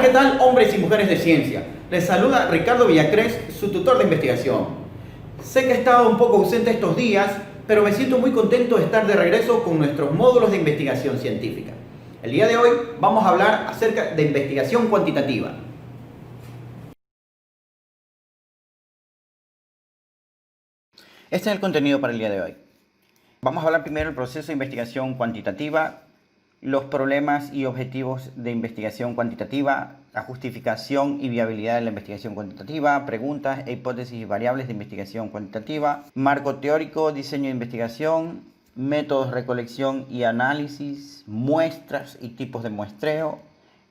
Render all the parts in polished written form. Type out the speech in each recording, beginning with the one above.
¿qué tal, hombres y mujeres de ciencia? Les saluda Ricardo Villacrés, su tutor de investigación. Sé que he estado un poco ausente estos días, pero me siento muy contento de estar de regreso con nuestros módulos de investigación científica. El día de hoy vamos a hablar acerca de investigación cuantitativa. Este es el contenido para el día de hoy. Vamos a hablar primero del proceso de investigación cuantitativa, los problemas y objetivos de investigación cuantitativa, la justificación y viabilidad de la investigación cuantitativa, preguntas e hipótesis y variables de investigación cuantitativa, marco teórico, diseño de investigación, métodos de recolección y análisis, muestras y tipos de muestreo,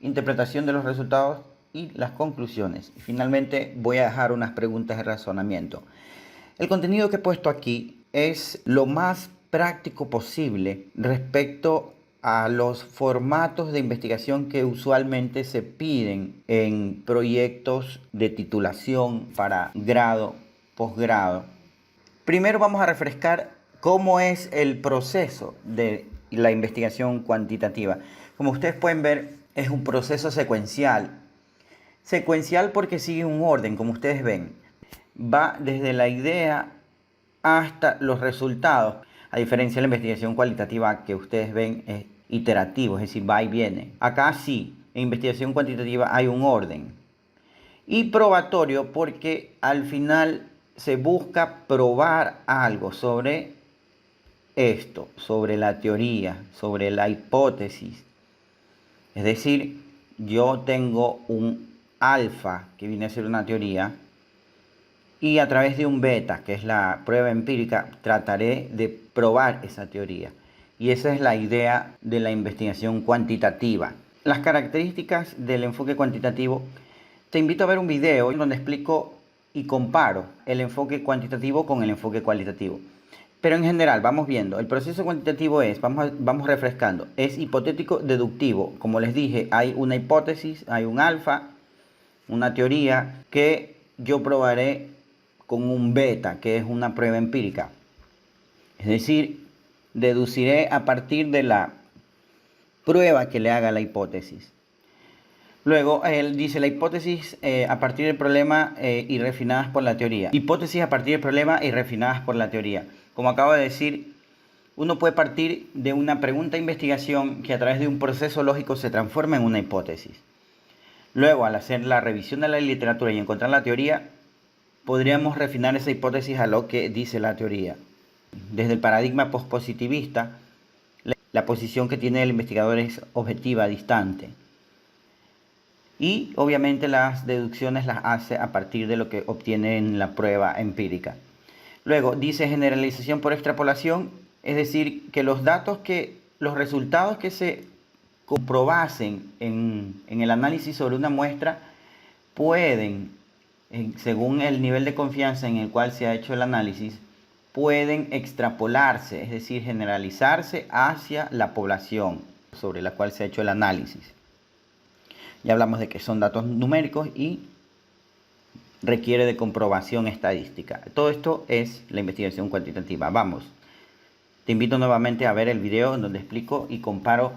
interpretación de los resultados y las conclusiones. Y finalmente voy a dejar unas preguntas de razonamiento. El contenido que he puesto aquí es lo más práctico posible respecto a los formatos de investigación que usualmente se piden en proyectos de titulación para grado, posgrado. Primero vamos a refrescar cómo es el proceso de la investigación cuantitativa. Como ustedes pueden ver, es un proceso secuencial. Secuencial porque sigue un orden, como ustedes ven. Va desde la idea hasta los resultados. A diferencia de la investigación cualitativa que ustedes ven es iterativo, es decir, va y viene. Acá sí, en investigación cuantitativa hay un orden. Y probatorio porque al final se busca probar algo sobre esto, sobre la teoría, sobre la hipótesis. Es decir, yo tengo un alfa que viene a ser una teoría y a través de un beta, que es la prueba empírica, trataré de probar esa teoría. Y esa es la idea de la investigación cuantitativa. Las características del enfoque cuantitativo, te invito a ver un video donde explico y comparo el enfoque cuantitativo con el enfoque cualitativo. Pero en general, vamos viendo, el proceso cuantitativo es, vamos refrescando, es hipotético deductivo. Como les dije, hay una hipótesis, hay un alfa, una teoría que yo probaré con un beta, que es una prueba empírica. Es decir, deduciré a partir de la prueba que le haga la hipótesis. Luego, él dice la hipótesis a partir del problema y refinadas por la teoría. Hipótesis a partir del problema y refinadas por la teoría. Como acabo de decir, uno puede partir de una pregunta de investigación que a través de un proceso lógico se transforma en una hipótesis. Luego, al hacer la revisión de la literatura y encontrar la teoría, podríamos refinar esa hipótesis a lo que dice la teoría. Desde el paradigma pospositivista, la posición que tiene el investigador es objetiva, distante. Y obviamente las deducciones las hace a partir de lo que obtiene en la prueba empírica. Luego dice generalización por extrapolación, es decir, que los resultados que se comprobasen en el análisis sobre una muestra pueden, según el nivel de confianza en el cual se ha hecho el análisis, pueden extrapolarse, es decir, generalizarse hacia la población sobre la cual se ha hecho el análisis. Ya hablamos de que son datos numéricos y requiere de comprobación estadística. Todo esto es la investigación cuantitativa. Vamos, te invito nuevamente a ver el video en donde explico y comparo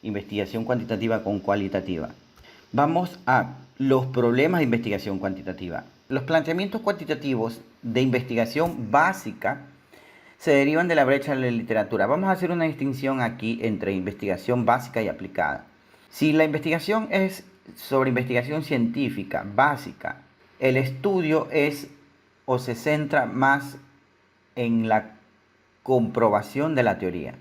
investigación cuantitativa con cualitativa. Vamos a los problemas de investigación cuantitativa. Los planteamientos cuantitativos de investigación básica se derivan de la brecha de la literatura. Vamos a hacer una distinción aquí entre investigación básica y aplicada. Si la investigación es sobre investigación científica básica, el estudio es o se centra más en la comprobación de la teoría.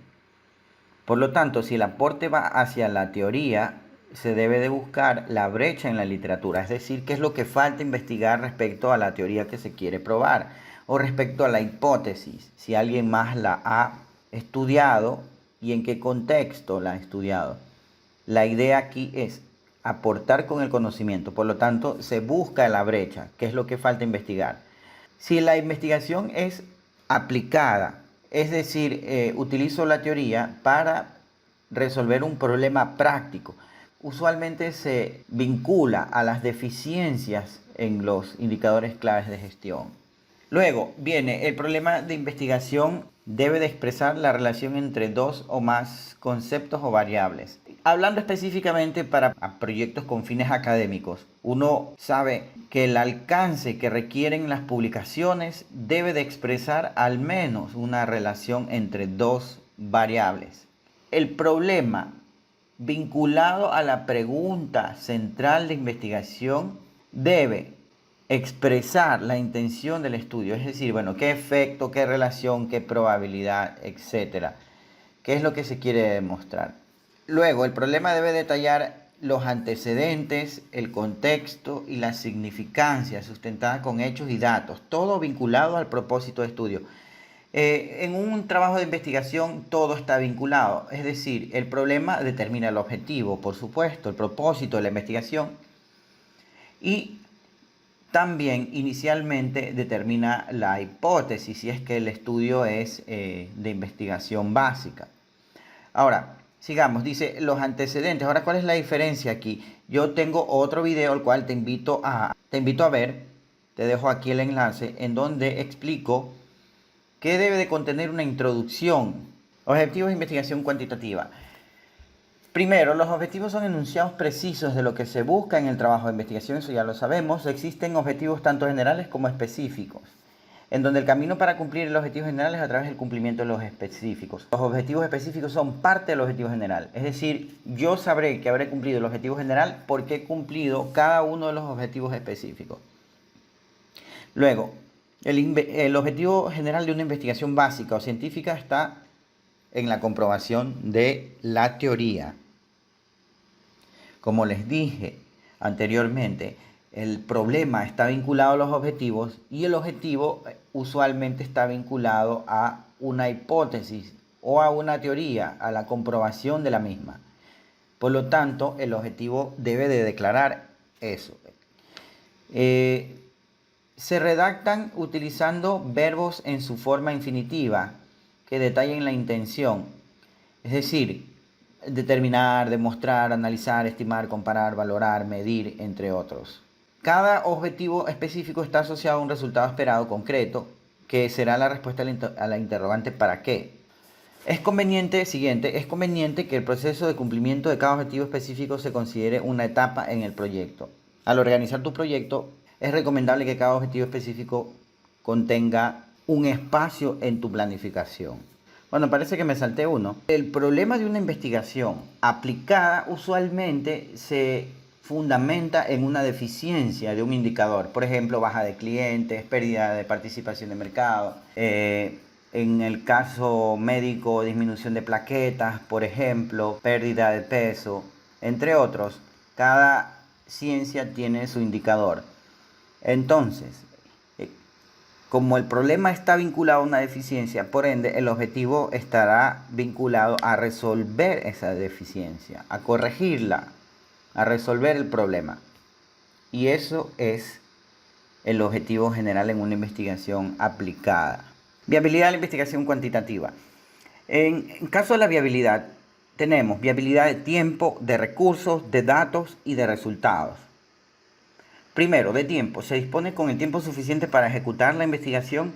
Por lo tanto, si el aporte va hacia la teoría, se debe de buscar la brecha en la literatura, es decir, qué es lo que falta investigar respecto a la teoría que se quiere probar o respecto a la hipótesis, si alguien más la ha estudiado y en qué contexto la ha estudiado. La idea aquí es aportar con el conocimiento, por lo tanto se busca la brecha, qué es lo que falta investigar. Si la investigación es aplicada, es decir, utilizo la teoría para resolver un problema práctico, usualmente se vincula a las deficiencias en los indicadores claves de gestión. Luego viene el problema de investigación debe de expresar la relación entre dos o más conceptos o variables. Hablando específicamente para proyectos con fines académicos, uno sabe que el alcance que requieren las publicaciones debe de expresar al menos una relación entre dos variables. El problema vinculado a la pregunta central de investigación debe expresar la intención del estudio, es decir, bueno, qué efecto, qué relación, qué probabilidad, etcétera. ¿Qué es lo que se quiere demostrar? Luego, el problema debe detallar los antecedentes, el contexto y la significancia sustentada con hechos y datos, todo vinculado al propósito de estudio. En un trabajo de investigación todo está vinculado, es decir, el problema determina el objetivo, por supuesto, el propósito de la investigación y también inicialmente determina la hipótesis, si es que el estudio es de investigación básica. Ahora, sigamos, dice los antecedentes. Ahora, ¿cuál es la diferencia aquí? Yo tengo otro video al cual te invito a ver, te dejo aquí el enlace, en donde explico qué debe de contener una introducción. Objetivos de investigación cuantitativa. Primero, los objetivos son enunciados precisos de lo que se busca en el trabajo de investigación, eso ya lo sabemos. Existen objetivos tanto generales como específicos, en donde el camino para cumplir el objetivo general es a través del cumplimiento de los específicos. Los objetivos específicos son parte del objetivo general, es decir, yo sabré que habré cumplido el objetivo general porque he cumplido cada uno de los objetivos específicos. Luego, el objetivo general de una investigación básica o científica está en la comprobación de la teoría. Como les dije anteriormente, el problema está vinculado a los objetivos y el objetivo usualmente está vinculado a una hipótesis o a una teoría, a la comprobación de la misma. Por lo tanto, el objetivo debe de declarar eso. Se redactan utilizando verbos en su forma infinitiva que detallen la intención. Es decir, determinar, demostrar, analizar, estimar, comparar, valorar, medir, entre otros. Cada objetivo específico está asociado a un resultado esperado concreto, que será la respuesta a la interrogante ¿para qué? Es conveniente que el proceso de cumplimiento de cada objetivo específico se considere una etapa en el proyecto. Al organizar tu proyecto, es recomendable que cada objetivo específico contenga un espacio en tu planificación. Bueno, parece que me salté uno. El problema de una investigación aplicada usualmente se fundamenta en una deficiencia de un indicador. Por ejemplo, baja de clientes, pérdida de participación de mercado. En el caso médico, disminución de plaquetas, por ejemplo, pérdida de peso, entre otros. Cada ciencia tiene su indicador. Entonces, como el problema está vinculado a una deficiencia, por ende, el objetivo estará vinculado a resolver esa deficiencia, a corregirla, a resolver el problema. Y eso es el objetivo general en una investigación aplicada. Viabilidad de la investigación cuantitativa. En caso de la viabilidad, tenemos viabilidad de tiempo, de recursos, de datos y de resultados. Primero, de tiempo. Se dispone con el tiempo suficiente para ejecutar la investigación.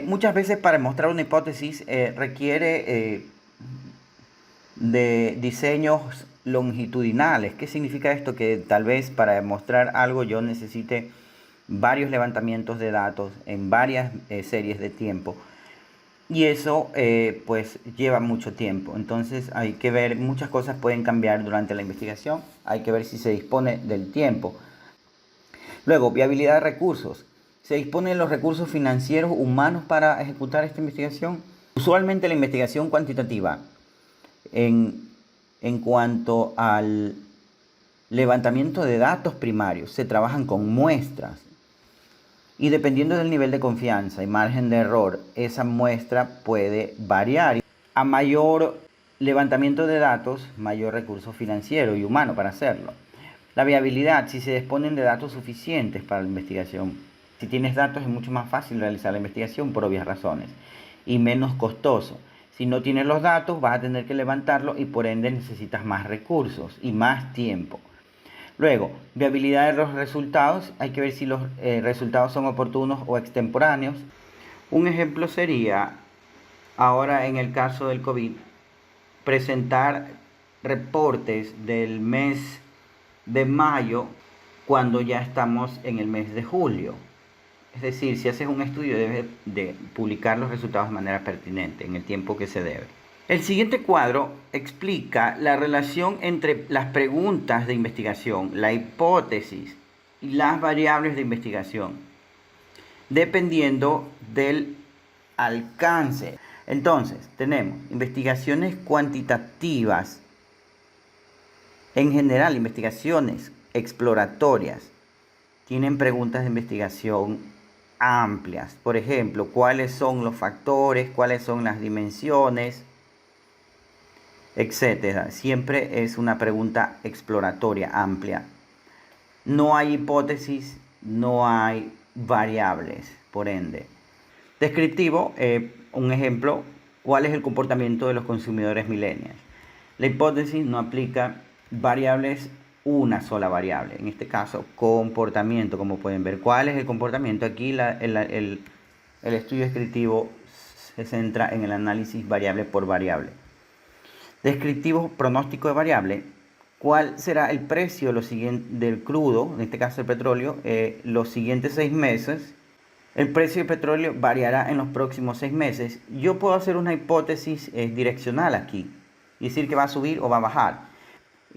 Muchas veces para demostrar una hipótesis requiere de diseños longitudinales. ¿Qué significa esto? Que tal vez para demostrar algo yo necesite varios levantamientos de datos en varias series de tiempo. Y eso pues lleva mucho tiempo. Entonces hay que ver, muchas cosas pueden cambiar durante la investigación. Hay que ver si se dispone del tiempo. Luego, viabilidad de recursos. ¿Se disponen los recursos financieros humanos para ejecutar esta investigación? Usualmente la investigación cuantitativa en cuanto al levantamiento de datos primarios se trabajan con muestras y dependiendo del nivel de confianza y margen de error, esa muestra puede variar. A mayor levantamiento de datos, mayor recurso financiero y humano para hacerlo. La viabilidad, si se disponen de datos suficientes para la investigación. Si tienes datos es mucho más fácil realizar la investigación por obvias razones y menos costoso. Si no tienes los datos vas a tener que levantarlos y por ende necesitas más recursos y más tiempo. Luego, viabilidad de los resultados. Hay que ver si los resultados son oportunos o extemporáneos. Un ejemplo sería Ahora, en el caso del COVID, presentar reportes del mes de mayo cuando ya estamos en el mes de julio. Es decir, si haces un estudio debes de publicar los resultados de manera pertinente en el tiempo que se debe. El siguiente cuadro explica la relación entre las preguntas de investigación, la hipótesis y las variables de investigación, dependiendo del alcance. Entonces, tenemos investigaciones cuantitativas, en general, investigaciones exploratorias, tienen preguntas de investigación amplias. Por ejemplo, ¿cuáles son los factores? ¿Cuáles son las dimensiones? Etcétera. Siempre es una pregunta exploratoria amplia. No hay hipótesis, no hay variables, por ende. Descriptivo, un ejemplo, ¿cuál es el comportamiento de los consumidores millennials? La hipótesis no aplica variables, una sola variable, en este caso comportamiento, como pueden ver. ¿Cuál es el comportamiento? Aquí el estudio descriptivo se centra en el análisis variable por variable. Descriptivo, pronóstico de variable. ¿Cuál será el precio del crudo, en este caso el petróleo, los siguientes 6 meses? El precio del petróleo variará en los próximos 6 meses. Yo puedo hacer una hipótesis direccional aquí y decir que va a subir o va a bajar.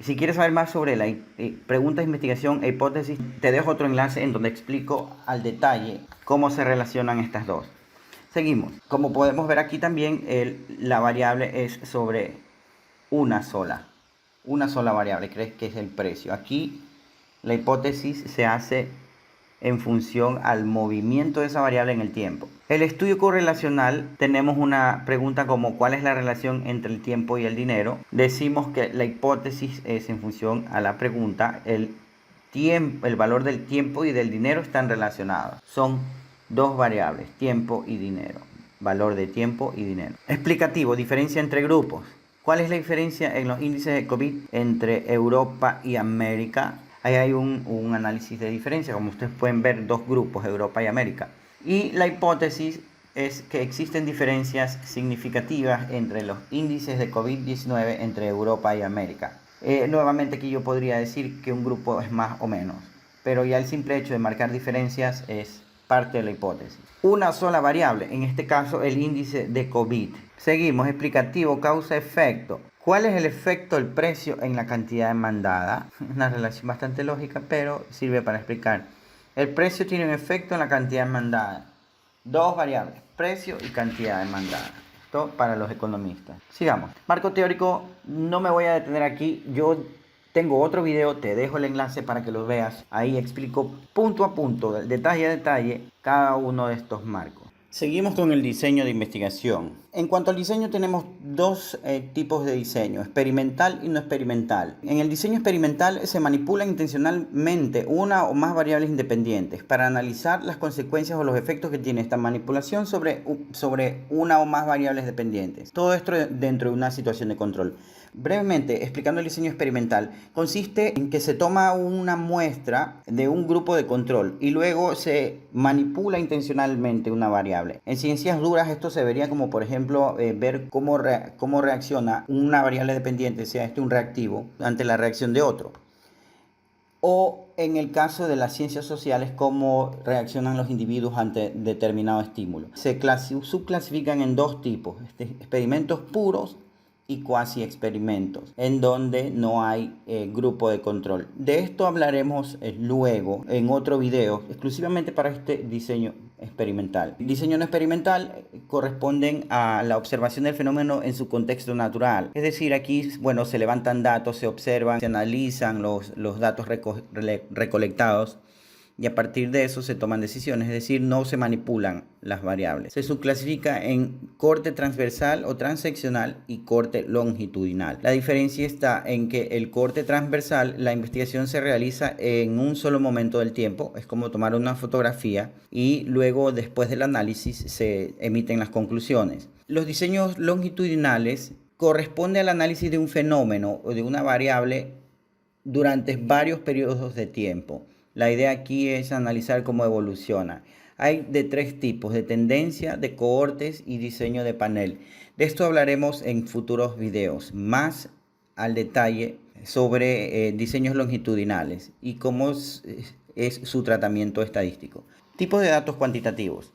Si quieres saber más sobre la pregunta de investigación e hipótesis, te dejo otro enlace en donde explico al detalle cómo se relacionan estas dos. Seguimos. Como podemos ver aquí también, la variable es sobre una sola variable, que es el precio. Aquí la hipótesis se hace en función al movimiento de esa variable en el tiempo. El estudio correlacional, tenemos una pregunta como ¿cuál es la relación entre el tiempo y el dinero? Decimos que la hipótesis es en función a la pregunta. El valor del tiempo y del dinero están relacionados. Son dos variables, tiempo y dinero. Valor de tiempo y dinero. Explicativo, diferencia entre grupos. ¿Cuál es la diferencia en los índices de COVID entre Europa y América? Ahí hay un análisis de diferencia, como ustedes pueden ver, dos grupos, Europa y América. Y la hipótesis es que existen diferencias significativas entre los índices de COVID-19 entre Europa y América. Nuevamente aquí yo podría decir que un grupo es más o menos, pero ya el simple hecho de marcar diferencias es parte de la hipótesis. Una sola variable, en este caso el índice de COVID. Seguimos, explicativo, causa-efecto. ¿Cuál es el efecto del precio en la cantidad demandada? Una relación bastante lógica, pero sirve para explicar. El precio tiene un efecto en la cantidad demandada. Dos variables, precio y cantidad demandada. Esto para los economistas. Sigamos. Marco teórico, no me voy a detener aquí. Yo tengo otro video, te dejo el enlace para que lo veas. Ahí explico punto a punto, detalle a detalle, cada uno de estos marcos. Seguimos con el diseño de investigación. En cuanto al diseño, tenemos dos tipos de diseño, experimental y no experimental. En el diseño experimental se manipulan intencionalmente una o más variables independientes para analizar las consecuencias o los efectos que tiene esta manipulación sobre una o más variables dependientes. Todo esto dentro de una situación de control. Brevemente, explicando el diseño experimental, consiste en que se toma una muestra de un grupo de control y luego se manipula intencionalmente una variable. En ciencias duras esto se vería como, por ejemplo, ver cómo reacciona una variable dependiente, sea un reactivo, ante la reacción de otro. O en el caso de las ciencias sociales, cómo reaccionan los individuos ante determinado estímulo. Se subclasifican en dos tipos, experimentos puros y cuasi experimentos, en donde no hay grupo de control. De esto hablaremos luego en otro video, exclusivamente para este diseño experimental. El diseño no experimental corresponden a la observación del fenómeno en su contexto natural. Es decir, aquí, bueno, se levantan datos, se observan, se analizan los datos recolectados, y a partir de eso se toman decisiones, es decir, no se manipulan las variables. Se subclasifica en corte transversal o transeccional y corte longitudinal. La diferencia está en que el corte transversal, la investigación se realiza en un solo momento del tiempo, es como tomar una fotografía y luego, después del análisis, se emiten las conclusiones. Los diseños longitudinales corresponden al análisis de un fenómeno o de una variable durante varios periodos de tiempo. La idea aquí es analizar cómo evoluciona. Hay de 3 tipos: de tendencia, de cohortes y diseño de panel. De esto hablaremos en futuros videos, más al detalle sobre diseños longitudinales y cómo es su tratamiento estadístico. Tipos de datos cuantitativos.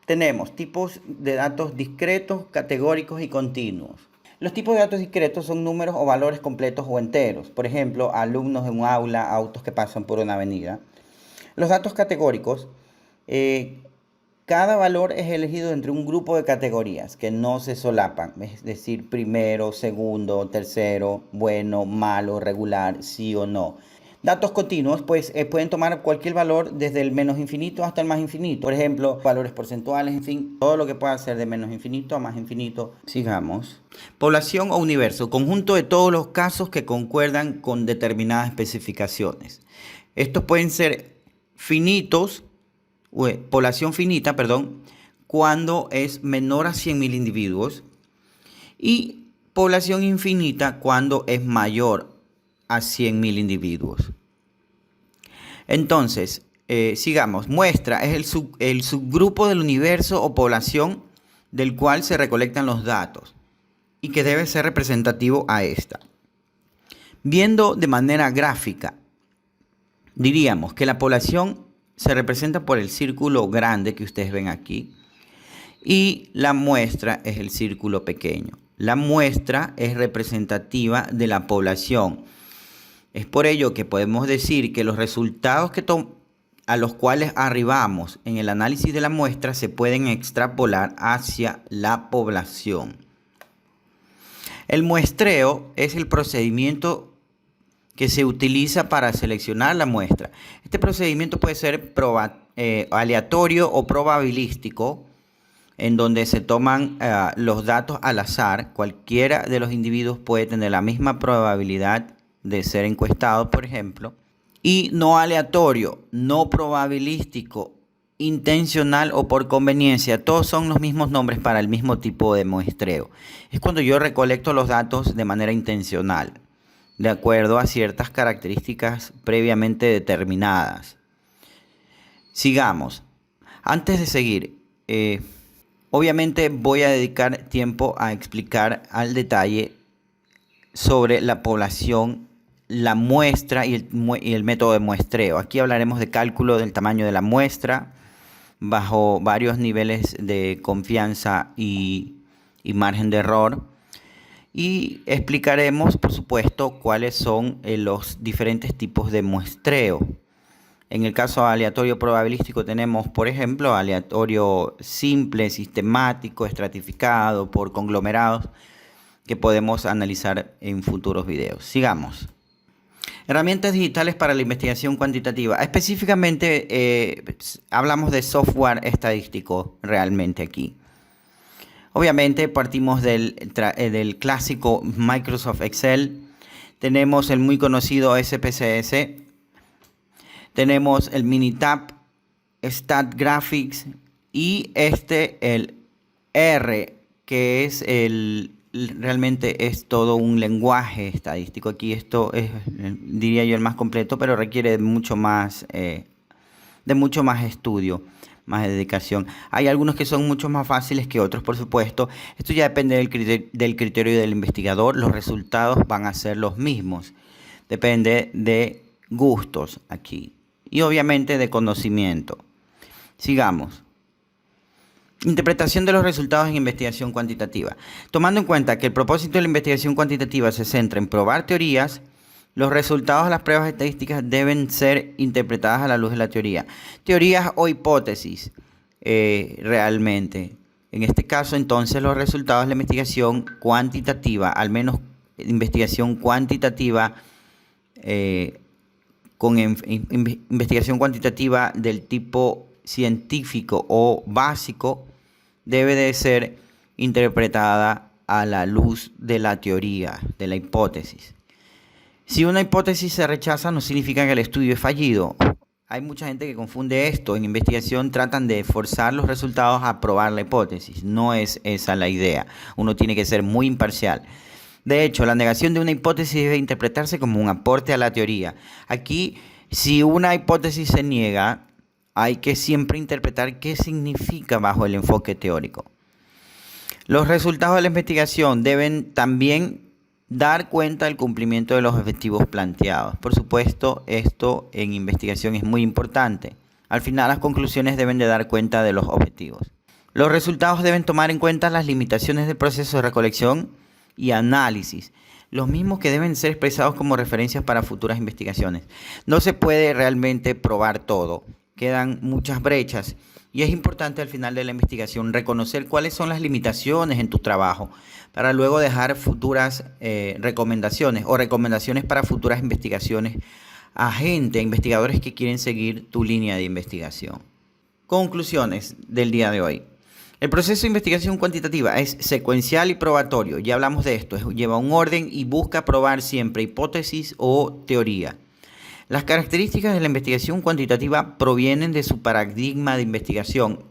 Tenemos tipos de datos discretos, categóricos y continuos. Los tipos de datos discretos son números o valores completos o enteros. Por ejemplo, alumnos en un aula, autos que pasan por una avenida. Los datos categóricos, cada valor es elegido entre un grupo de categorías que no se solapan. Es decir, primero, segundo, tercero, bueno, malo, regular, sí o no. Datos continuos, pues pueden tomar cualquier valor desde el menos infinito hasta el más infinito. Por ejemplo, valores porcentuales, en fin, todo lo que pueda ser de menos infinito a más infinito. Sigamos. Población o universo, conjunto de todos los casos que concuerdan con determinadas especificaciones. Estos pueden ser finitos, población finita, perdón, cuando es menor a 100.000 individuos, y población infinita cuando es mayor a 100.000 individuos. Entonces, sigamos. Muestra es el subgrupo del universo o población del cual se recolectan los datos y que debe ser representativo a esta. Viendo de manera gráfica, diríamos que la población se representa por el círculo grande que ustedes ven aquí y la muestra es el círculo pequeño. La muestra es representativa de la población. Es por ello que podemos decir que los resultados a los cuales arribamos en el análisis de la muestra se pueden extrapolar hacia la población. El muestreo es el procedimiento que se utiliza para seleccionar la muestra. Este procedimiento puede ser aleatorio o probabilístico, en donde se toman los datos al azar. Cualquiera de los individuos puede tener la misma probabilidad de ser encuestado, por ejemplo. Y no aleatorio, no probabilístico, intencional o por conveniencia. Todos son los mismos nombres para el mismo tipo de muestreo. Es cuando yo recolecto los datos de manera intencional, de acuerdo a ciertas características previamente determinadas. Sigamos. Antes de seguir, obviamente voy a dedicar tiempo a explicar al detalle sobre la población, la muestra y el método de muestreo. Aquí hablaremos de cálculo del tamaño de la muestra bajo varios niveles de confianza y margen de error. Y explicaremos, por supuesto, cuáles son los diferentes tipos de muestreo. En el caso aleatorio probabilístico tenemos, por ejemplo, aleatorio simple, sistemático, estratificado, por conglomerados, que podemos analizar en futuros videos. Sigamos. Herramientas digitales para la investigación cuantitativa. Específicamente hablamos de software estadístico realmente aquí. Obviamente partimos del clásico Microsoft Excel. Tenemos el muy conocido SPSS. Tenemos el Minitab, StatGraphics y el R, que es realmente es todo un lenguaje estadístico. Aquí esto es, diría yo, el más completo, pero requiere de mucho más estudio, más dedicación. Hay algunos que son mucho más fáciles que otros, por supuesto. Esto ya depende del criterio del investigador. Los resultados van a ser los mismos. Depende de gustos aquí y obviamente de conocimiento. Sigamos. Interpretación de los resultados en investigación cuantitativa. Tomando en cuenta que el propósito de la investigación cuantitativa se centra en probar teorías, los resultados de las pruebas estadísticas deben ser interpretadas a la luz de la teoría. Teorías o hipótesis, realmente. En este caso, entonces, los resultados de la investigación cuantitativa, al menos investigación cuantitativa, con investigación cuantitativa del tipo científico o básico, debe de ser interpretada a la luz de la teoría, de la hipótesis. Si una hipótesis se rechaza, no significa que el estudio es fallido. Hay mucha gente que confunde esto. En investigación tratan de forzar los resultados a probar la hipótesis. No es esa la idea. Uno tiene que ser muy imparcial. De hecho, la negación de una hipótesis debe interpretarse como un aporte a la teoría. Aquí, si una hipótesis se niega, hay que siempre interpretar qué significa bajo el enfoque teórico. Los resultados de la investigación deben también dar cuenta del cumplimiento de los objetivos planteados. Por supuesto, esto en investigación es muy importante. Al final, las conclusiones deben de dar cuenta de los objetivos. Los resultados deben tomar en cuenta las limitaciones del proceso de recolección y análisis, los mismos que deben ser expresados como referencias para futuras investigaciones. No se puede realmente probar todo, quedan muchas brechas y es importante al final de la investigación reconocer cuáles son las limitaciones en tu trabajo para luego dejar futuras recomendaciones o recomendaciones para futuras investigaciones a gente, a investigadores que quieren seguir tu línea de investigación. Conclusiones del día de hoy. El proceso de investigación cuantitativa es secuencial y probatorio. Ya hablamos de esto. Lleva un orden y busca probar siempre hipótesis o teoría. Las características de la investigación cuantitativa provienen de su paradigma de investigación.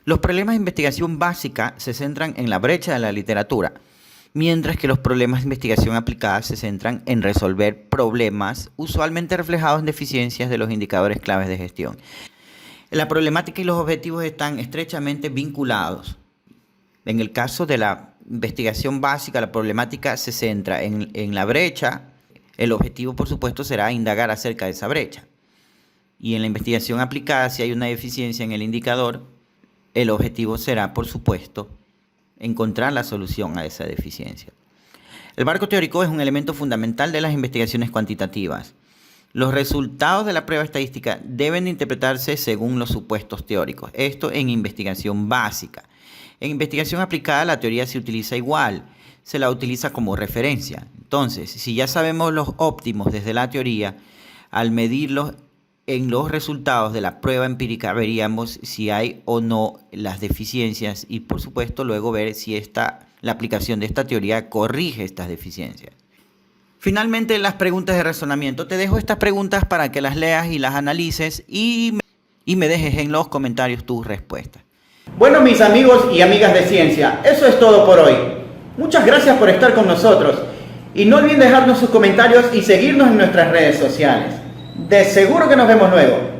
Los problemas de investigación básica se centran en la brecha de la literatura, mientras que los problemas de investigación aplicada se centran en resolver problemas usualmente reflejados en deficiencias de los indicadores claves de gestión. La problemática y los objetivos están estrechamente vinculados. En el caso de la investigación básica, la problemática se centra en la brecha. El objetivo, por supuesto, será indagar acerca de esa brecha. Y en la investigación aplicada, si hay una deficiencia en el indicador, el objetivo será, por supuesto, encontrar la solución a esa deficiencia. El marco teórico es un elemento fundamental de las investigaciones cuantitativas. Los resultados de la prueba estadística deben interpretarse según los supuestos teóricos. Esto en investigación básica. En investigación aplicada la teoría se utiliza igual, se la utiliza como referencia. Entonces, si ya sabemos los óptimos desde la teoría, al medirlos en los resultados de la prueba empírica veríamos si hay o no las deficiencias y por supuesto luego ver si la aplicación de esta teoría corrige estas deficiencias. Finalmente, las preguntas de razonamiento. Te dejo estas preguntas para que las leas y las analices y me dejes en los comentarios tus respuestas. Bueno, mis amigos y amigas de ciencia, eso es todo por hoy. Muchas gracias por estar con nosotros y no olviden dejarnos sus comentarios y seguirnos en nuestras redes sociales. De seguro que nos vemos luego.